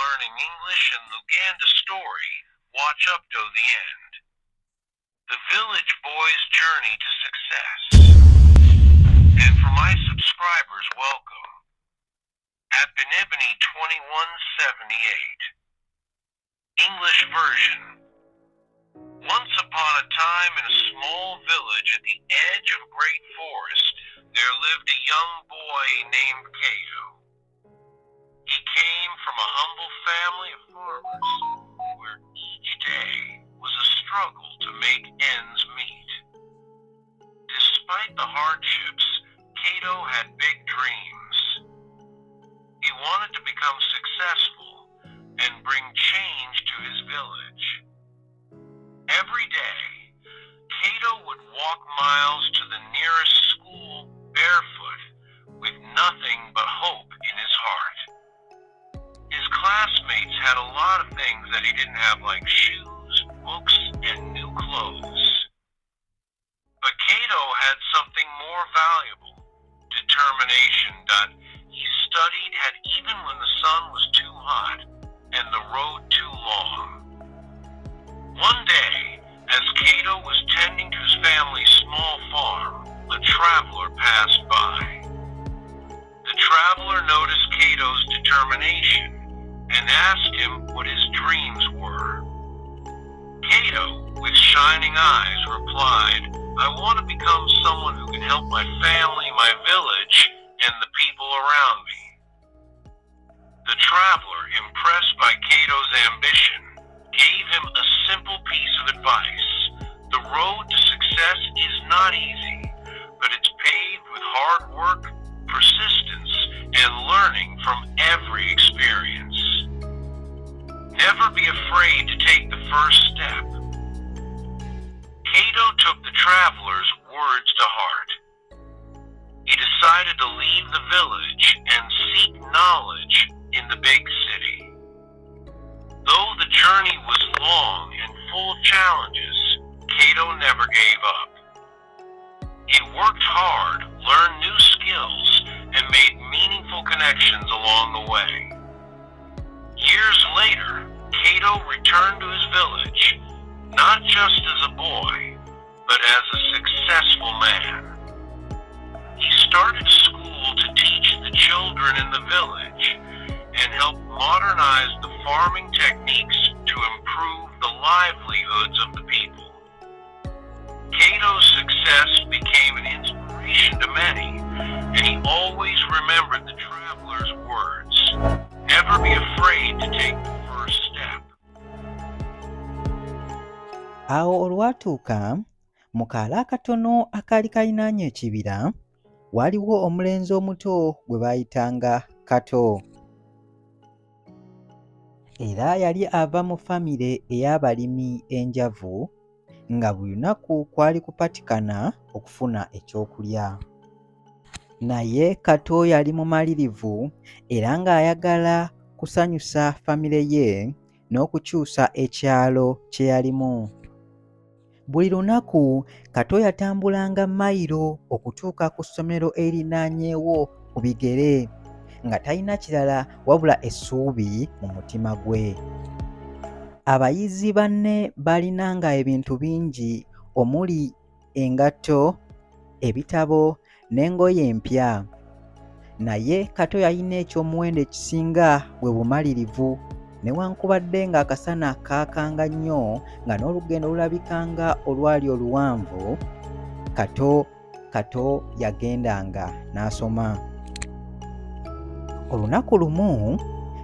learning English and Luganda story, watch up to the end. The village boy's journey to success. And for my subscribers, welcome. At Benibini 2178. English version. Once upon a time in a small village at the edge of a great forest, there lived a young boy named Cato. He came from a humble family of farmers, where each day was a struggle to make ends meet. Despite the hardships, Cato had big dreams. He wanted to become successful and bring change to his village. Every day, Cato would walk miles to the nearest school barefoot with nothing but hope in his heart. His classmates had a lot of things that he didn't have, like shoes, books, and new clothes. But Cato had something more valuable, determination. He studied even when the sun was too hot and the road too long. One day, as Cato was tending to his family's small farm, a traveler passed by. The traveler noticed Cato's determination and asked him what his dreams were. Cato, with shining eyes, replied, "I want to become someone who can help my family, my village, and the people around me." The traveler, impressed by Cato's ambition, gave him a simple piece of advice. The road to success is not easy, but it's paved with hard work, persistence, and learning from every experience. Never be afraid to take the first step. Cato took the traveler's words to heart. He decided to leave the village and seek knowledge in the big city. Though the journey was long and full of challenges, Cato never gave up. He worked hard, learned new skills, and made meaningful connections along the way. Years later, Cato returned to his village, not just as a boy, but as a successful man. He started school to teach the children in the village and help modernize the farming techniques to improve the livelihoods of the people. Cato's success became an inspiration to many, and he always remembered the traveler's words, "Never be afraid to take the first step." Awo olwatuuka mu kaala akatono akaali kalinaanye ekibira, waliwo omulenzi omuto gwe baayitanga Kato. Era yali ava mu famire ey'abalimi enjavu, nga buli lunaku kwali kupatikana okufuna ekyokulya. Naye Kato yali mumalirivu era ng'ayagala kusanyusa famire ye n'okukyusa ekyalo kye yalimu. Buli lunaku Kato yatambulanga mayiro okutuuka ku ssomero erinaanyeewo ku bigere, nga talina kirala wabula essuubi mu mutima gwe. Abayizi banne balinanga ebintu bingi omuli engatto, ebitabo n'engoye empya. Naye Kato yalina eky'omuwendo ekisinga bwe bumalirivu, newankubadde ng'akasana kaakanga nnyo nga n'olugendo lulabikanga olwali oluwanvu, Kato yagendanga n'asoma. Olunaku lumu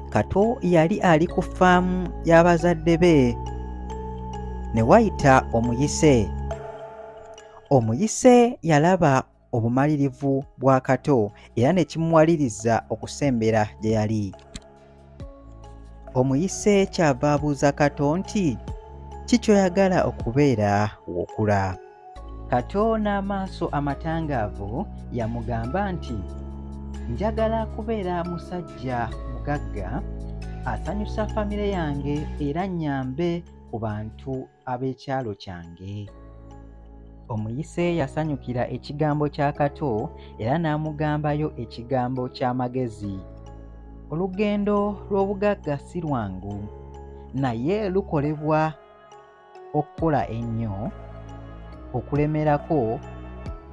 Kato yali ali ku ffaamu y'abazadde be, ne wayita omuyise. Omuyise yalaba obumalirivu bwa Kato era ne kimuwaliriza okusembera gye yali. Omuyise kyava abuuza Kato nti, "Ki ky'oyagala okubeera w'okula?" Kato n'amaaso amatangaavu yamugamba nti, "Njagala kubeera musajja mugagga asanyusa famire yange era nnyambe ku bantu ab'ekyalo kyange." Omuyise yasanyukira ekigambo kya Kato era n'amugambayo ekigambo ky'amagezi. Olugendo lw'obugagga si lwangu, naye lukolebwa okukola ennyo, okulemerako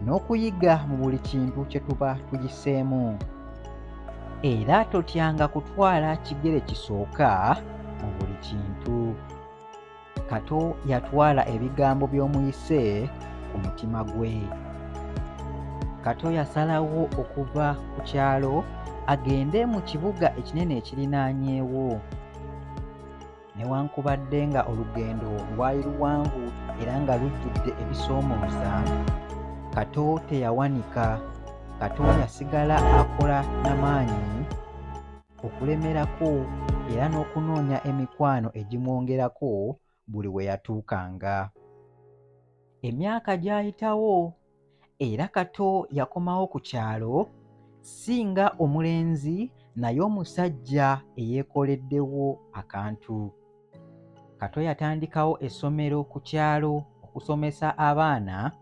n'okuyiga mu buli kintu kye tuba tuyiseemu. Era totyanga kutwala kigere kisooka mu buli kintu. Kato yatwala ebigambo by'omuyise ku mutima gwe. Kato yasalawo okuva ku kyalo agende mu kibuga ekinene ekirinaanyeewo. Newankubadde nga olugendo lwali luwanvu era nga lujjudde ebisoomooza, Kato teyawanika. Kato yasigala akola n'amaanyi okulemerako era n'okunoonya emikwano egimwongerako buli we yatuukanga. Emyaka gyayitawo era Kato yakomawo ku kyalo si nga omulenzi naye omusajja eyeekoleddewo akantu. Kato yatandikawo essomero ku kyalo okusomesa abaana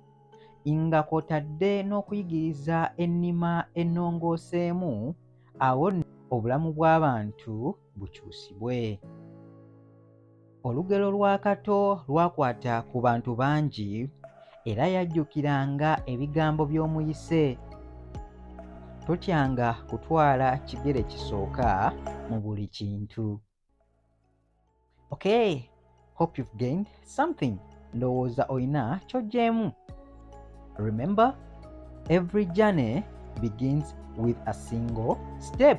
nga kw'otadde n'okuyigiriza ennima ennongooseemu, awo obulamu bw'abantu bukyusibwe. Olugero lwa Kato lwakwata ku bantu bangi era yajjukiranga ebigambo by'omuyise. Totyanga kutwala kigere kisooka mu buli kintu. Okay, hope you've gained something. Ndowooza oyina ky'oggyeemu. Remember, every journey begins with a single step.